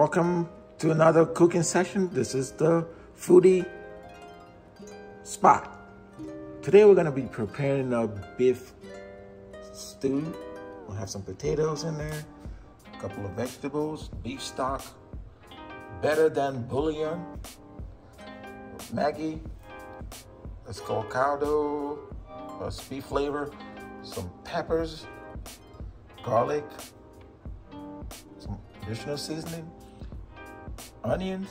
Welcome to another cooking session. This is the Foodie Spot. Today we're going to be preparing a beef stew. We'll have some potatoes in there, a couple of vegetables, beef stock, better than bouillon, Maggi, it's called caldo, beef flavor, some peppers, garlic, some additional seasoning, onions,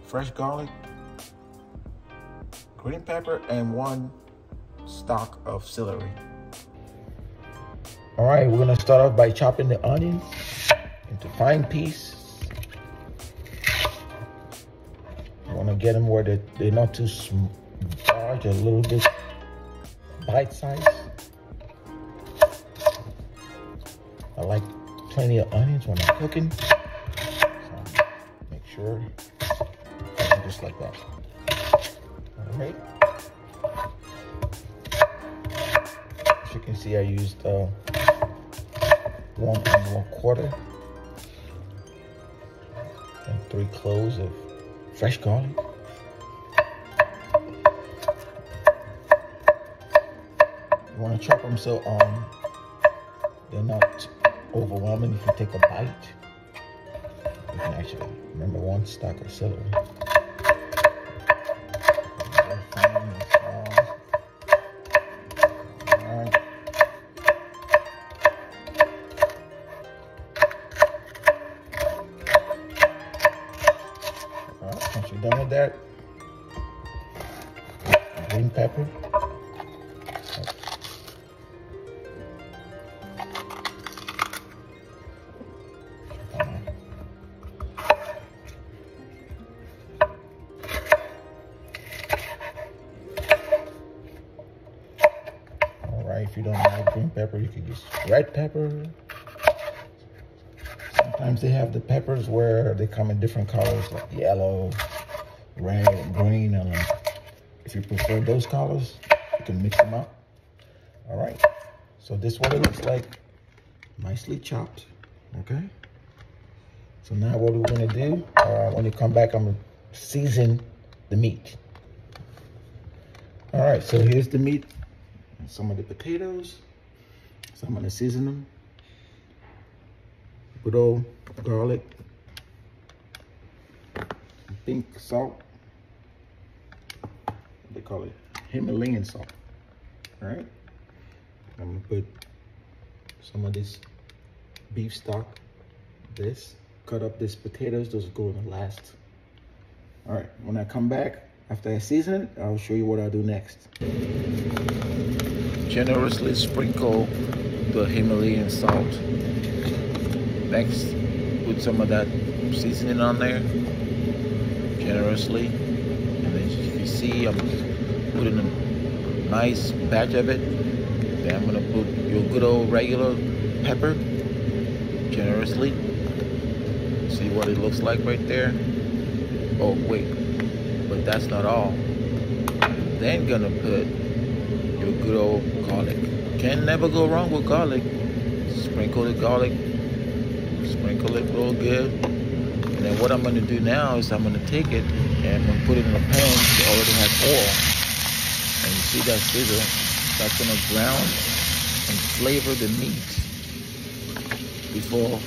fresh garlic, green pepper, and 1 stalk of celery. All right, we're gonna start off by chopping the onions into fine pieces. I wanna get them where they're not too large, a little bit bite-sized. I like plenty of onions when I'm cooking. So make sure, just like that. All right. As you can see, I used 1 1/4 and 3 cloves of fresh garlic. You want to chop them so they're not overwhelming. If you take a bite, you can actually remember 1 stalk of celery. Very fine and small. All right. All right. Once you're done with that, green pepper. If you don't like green pepper, you can use red pepper. Sometimes they have the peppers where they come in different colors, like yellow, red, and green. And if you prefer those colors, you can mix them up. All right. So this is what it looks like, nicely chopped. Okay. So now what we're gonna do, when you come back, I'm gonna season the meat. All right. So here's the meat. Some of the potatoes, so I'm gonna season them. Good old garlic, pink salt. They call it Himalayan salt. All right. I'm gonna put some of this beef stock. Cut up these potatoes. Those go in the last. All right. When I come back after I season it, I'll show you what I'll do next. Generously sprinkle the Himalayan salt. Next, put some of that seasoning on there, generously. And then if you see, I'm putting a nice batch of it. Then I'm gonna put your good old regular pepper, generously. See what it looks like right there? Oh, wait, but that's not all. I'm then gonna put your good old garlic. Can never go wrong with garlic. Sprinkle the garlic, sprinkle it real good. And then what I'm gonna do now is I'm gonna take it and I'm gonna put it in a pan that already has oil. And you see that sizzle? That's gonna brown and flavor the meat before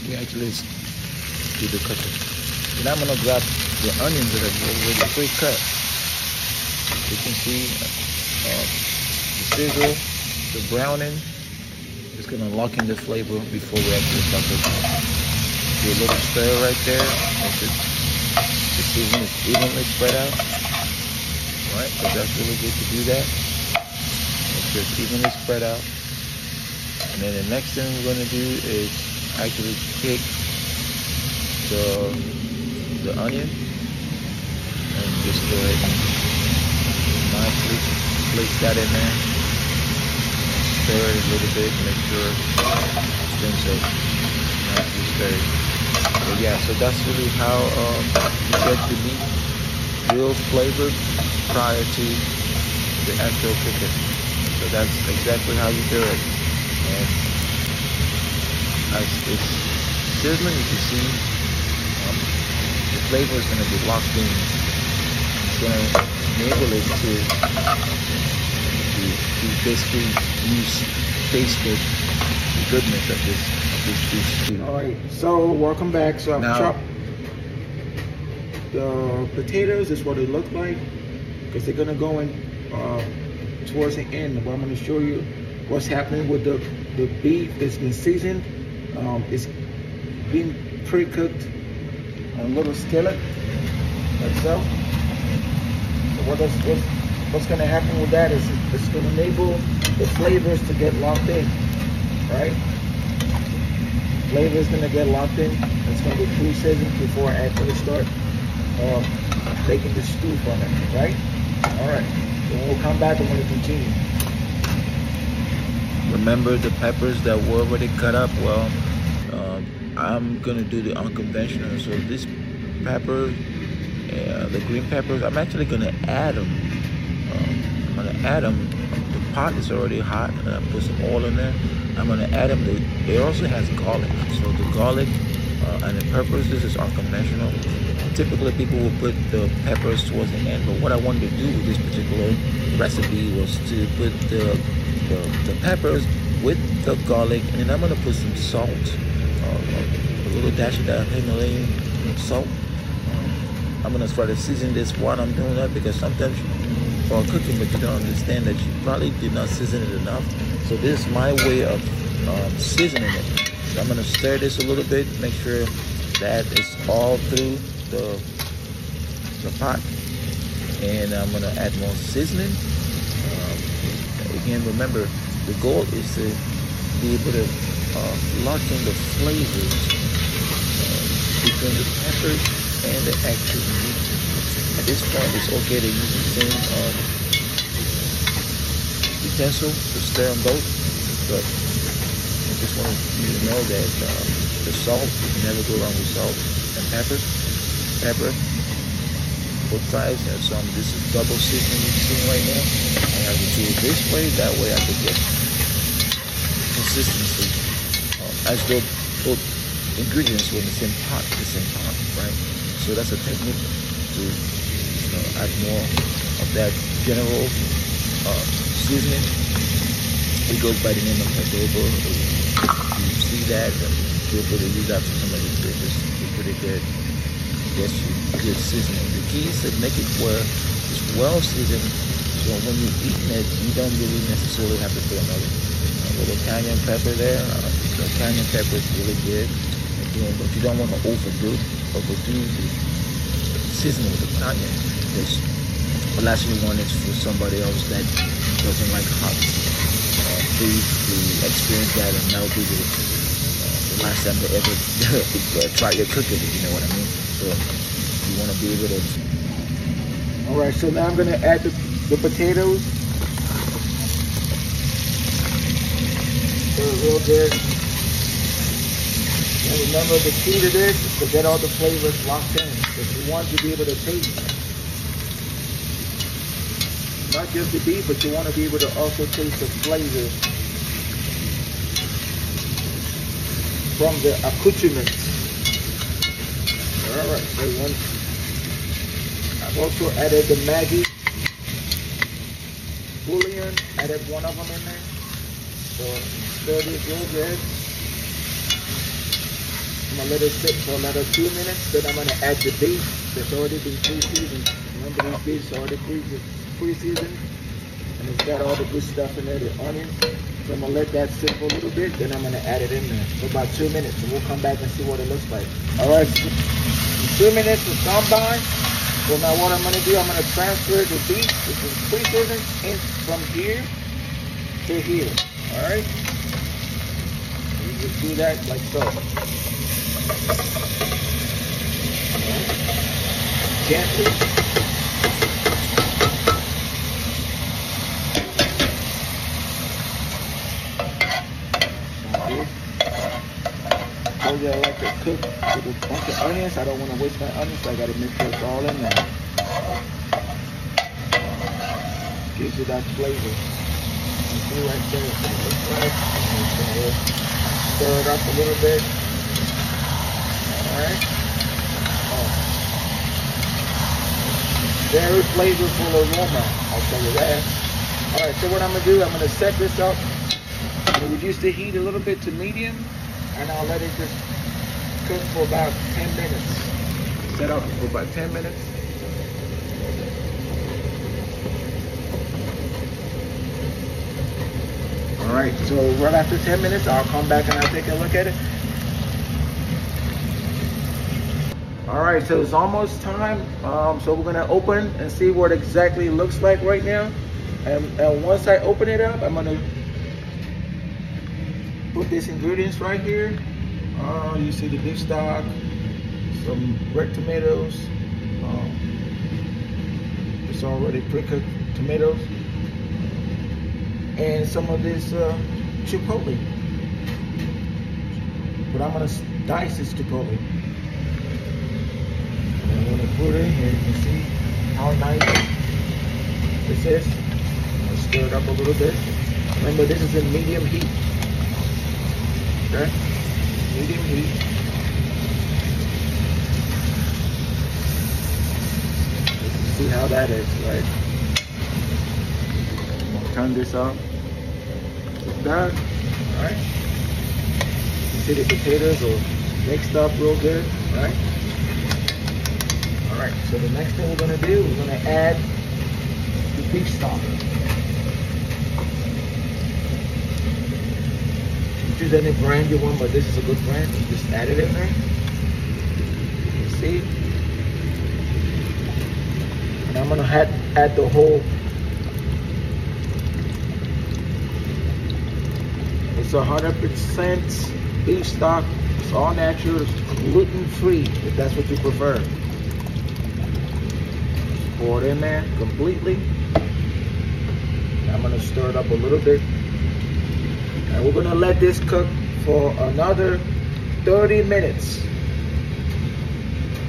we actually do the cooking. Then I'm gonna grab the onions that are already pre-cut. You can see the sizzle, the browning, is gonna lock in the flavor before we actually start cooking. Do a little stir right there, make sure the seasoning is evenly spread out. Right, so that's really good to do that. Make sure it's evenly spread out. And then the next thing we're gonna do is actually take the onion and just go ahead and nicely place that in there. Stir it a little bit, make sure things are nicely stirred. But yeah, so that's really how you get the meat real flavored prior to the actual cooking. So that's exactly how you do it. And it's sizzling, you can see the flavor is going to be locked in. It's going to enable it to basically taste the goodness of this juice too. All right, so welcome back. So I've chopped the potatoes. This is what they look like, because they're gonna go in towards the end. But I'm gonna show you what's happening with the beef that's been seasoned. It's been pre-cooked on a little skillet, like so. So what's gonna happen with that is it's gonna enable the flavors to get locked in, right? Flavor is gonna get locked in. It's gonna be pre-seasoned before I actually start taking the stew from it, right? All right. So when we'll come back, I'm gonna continue. Remember the peppers that were already cut up? Well, I'm gonna do the unconventional. So this pepper, the green peppers, I'm actually gonna add them. I'm gonna add them. The pot is already hot, and I put some oil in there. I'm gonna add them. It also has garlic. So the garlic and the peppers, this is unconventional. Typically people will put the peppers towards the end, but what I wanted to do with this particular recipe was to put the peppers with the garlic, and then I'm gonna put some salt, a little dash of that Himalayan salt. I'm gonna try to season this while I'm doing that, because sometimes while cooking, but you don't understand that you probably did not season it enough. So this is my way of seasoning it. So I'm gonna stir this a little bit, make sure that it's all through the pot, and I'm gonna add more seasoning. Again, remember, the goal is to be able to lock in the flavors between the peppers and the actual meat. At this point, it's okay to use the same utensil to stir them both, but I just want you to know that the salt, you can never go wrong with salt and pepper, both sides. And so this is double seasoning you're seeing right now. I have to do it this way, that way I can get consistency, as though both ingredients were in the same pot, right? So that's a technique to add more of that general seasoning. It goes by the name of adobo. You see that, and you're able to use that for some of these dishes. It's pretty good. Gets you good seasoning. The key is to make it where it's well seasoned, so when you're eating it, you don't really necessarily have to put another little cayenne pepper there. The cayenne pepper is really good, again, but you don't want to overdo the seasoning with the cayenne, because the last thing you want is for somebody else that doesn't like hot food to experience that, and that'll be the last time they ever try your cooking, if you know what I mean. So you want to be able to. All right, so now I'm going to add the potatoes. They're real good. And remember, the key to this is to get all the flavors locked in, because you want to be able to taste not just the beef, but you want to be able to also taste the flavors from the accoutrements. All right, so I've also added the Maggi bouillon, added one of them in there. So stir this real good. I'm gonna let it sit for another 2 minutes. Then I'm gonna add the beef that's already been pre-seasoned. Remember, these beefs are already pre-seasoned, and it's got all the good stuff in there, the onion. So I'm gonna let that sit for a little bit. Then I'm gonna add it in there for about 2 minutes, and we'll come back and see what it looks like. All right, 2 minutes has gone by. So now what I'm gonna do, I'm gonna transfer the beef, which is pre-seasoned, in from here to here. All right. You just do that like so. Gently. I told you I like to cook with a bunch of onions. I don't want to waste my onions, so I got to make sure it's all in there. Gives you that flavor. See right there. Stir it up a little bit. Alright? Very flavorful aroma, I'll tell you that. Alright, so what I'm going to do, I'm going to set this up. I'm going to reduce the heat a little bit to medium, and I'll let it just cook for about 10 minutes. Set up for about 10 minutes. Alright, so right after 10 minutes, I'll come back and I'll take a look at it. Alright, so it's almost time. So we're gonna open and see what exactly it looks like right now. And once I open it up, I'm gonna put these ingredients right here. You see the beef stock, some red tomatoes. It's already pre-cooked tomatoes. And some of this chipotle. But I'm gonna dice this chipotle. And I'm gonna put it in here. You can see how nice this is. I'm gonna stir it up a little bit. Remember, this is in medium heat. Okay? Medium heat. You can see how that is, right? Turn this off. It's done. Alright. You see the potatoes are mixed up real good. Alright. Alright, so the next thing we're gonna do, we're gonna add the beef stock. You choose any brand you want, but this is a good brand. You just add it in there. You see? And I'm gonna add the whole. It's 100% beef stock. It's all natural. It's gluten-free, if that's what you prefer. Just pour it in there completely. I'm gonna stir it up a little bit. And we're gonna let this cook for another 30 minutes.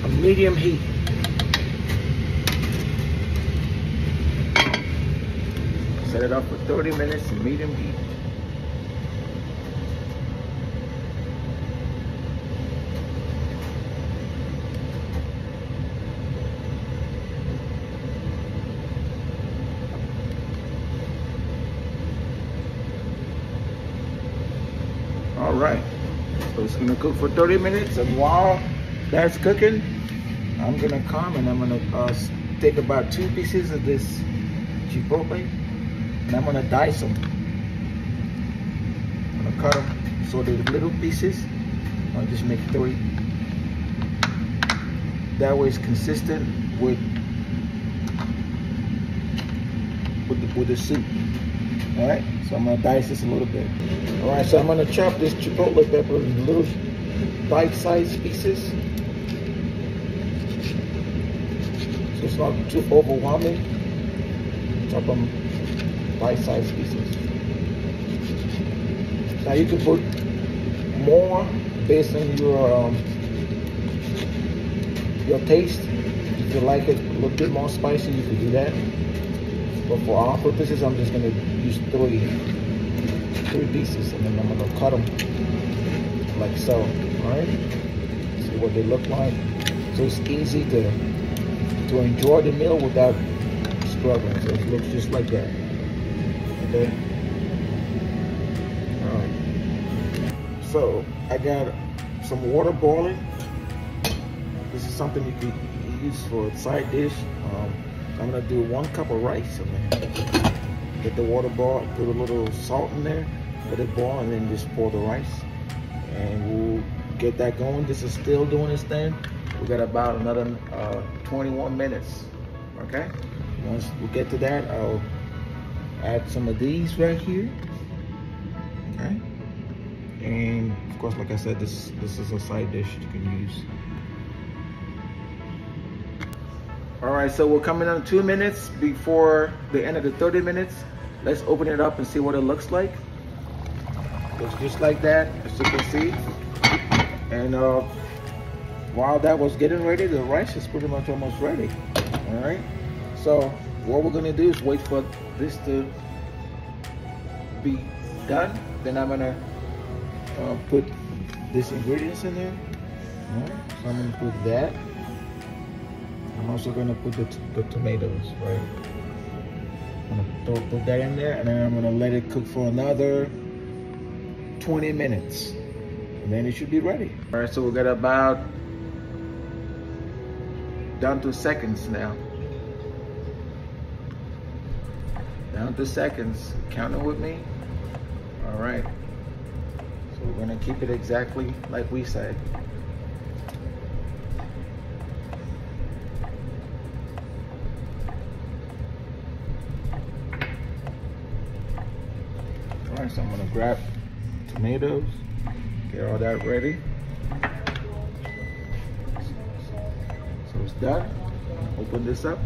A medium heat. Set it up for 30 minutes in medium heat. All right, so it's gonna cook for 30 minutes, and while that's cooking, I'm gonna come and I'm gonna take about 2 pieces of this chipotle, and I'm gonna dice them. I'm gonna cut them so they're little pieces. I'll just make 3. That way it's consistent with the soup. All right, so I'm gonna dice this a little bit. All right, so I'm gonna chop this chipotle pepper in little bite-sized pieces. So it's not too overwhelming. Chop them bite-sized pieces. Now you can put more based on your taste. If you like it a little bit more spicy, you can do that. But for our purposes, I'm just gonna use 3 pieces, and then I'm gonna cut them like so. All right. See what they look like. So it's easy to enjoy the meal without struggling. So it looks just like that. Okay. All right. So I got some water boiling. This is something you can use for a side dish. I'm gonna do 1 cup of rice. I'm gonna get the water boiled, put a little salt in there, let it boil, and then just pour the rice. And we'll get that going. This is still doing its thing. We got about another 21 minutes. Okay. Once we get to that, I'll add some of these right here. Okay. And of course, like I said, this is a side dish you can use. All right, so we're coming on 2 minutes before the end of the 30 minutes. Let's open it up and see what it looks like. Looks just like that, as you can see. And while that was getting ready, the rice is pretty much almost ready. All right, so what we're gonna do is wait for this to be done. Then I'm gonna put these ingredients in there. So I'm gonna put that. I'm also gonna put the tomatoes, right? I'm gonna put that in there, and then I'm gonna let it cook for another 20 minutes. And then it should be ready. All right, so we got about down to seconds now. Down to seconds. Count it with me. All right. So we're gonna keep it exactly like we said. All right, so I'm gonna grab tomatoes, get all that ready. So it's done. Open this up.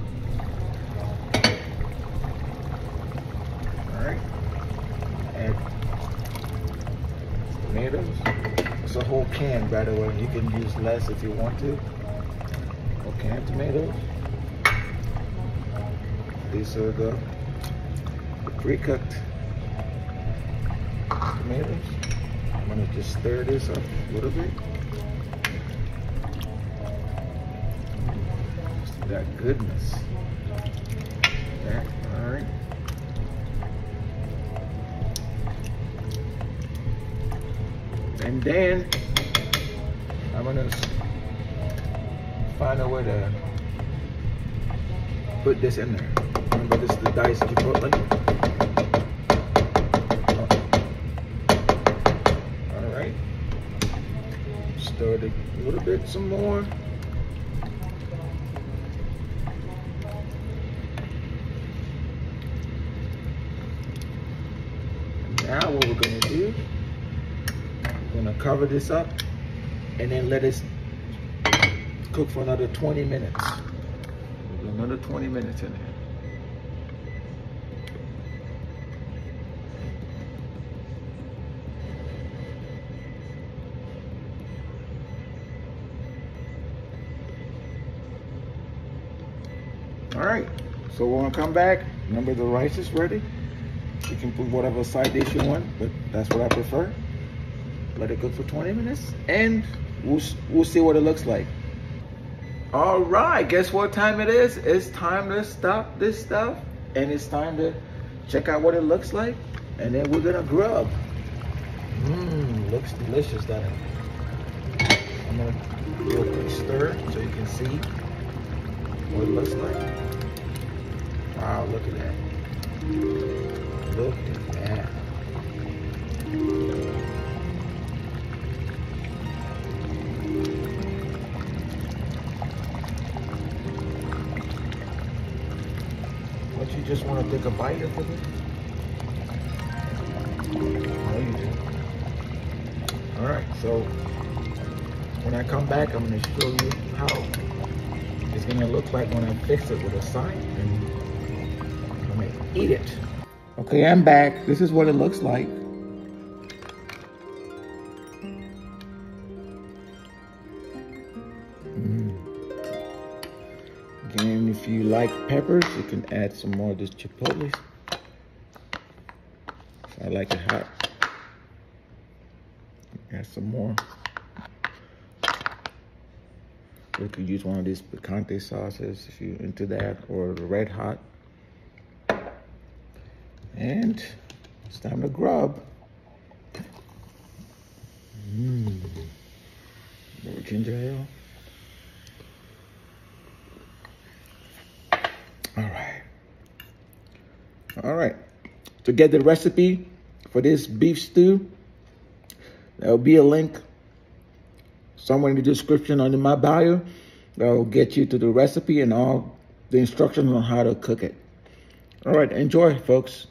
All right, add tomatoes. It's a whole can, by the way. You can use less if you want to. Whole can of tomatoes. These are the pre-cooked tomatoes. I'm gonna just stir this up a little bit. That goodness. Okay, all right. And then I'm gonna find a way to put this in there. Remember, this is the diced chipotle. All right. Stir it a little bit some more. Now what we're gonna do, we're gonna cover this up and then let it cook for another 20 minutes. We'll do another 20 minutes in there. All right, so we're gonna come back. Remember, the rice is ready. You can put whatever side dish you want, but that's what I prefer. Let it cook for 20 minutes, and we'll see what it looks like. All right, guess what time it is? It's time to stop this stuff, and it's time to check out what it looks like, and then we're gonna grub. Looks delicious, doesn't it? I'm gonna do a quick stir so you can see what it looks like. Wow, look at that. Look at that. Don't you just want to take a bite of it? No, you do. All right, so when I come back, I'm going to show you how it's going to look like when I fix it with a side, and I'm going to eat it. Okay, I'm back. This is what it looks like. Again, if you like peppers, you can add some more of this chipotle. I like it hot. Add some more. You could use one of these picante sauces if you're into that, or the red hot. And it's time to grub. More ginger ale. All right. To get the recipe for this beef stew, there'll be a link somewhere in the description under my bio that will get you to the recipe and all the instructions on how to cook it. All right, enjoy, folks.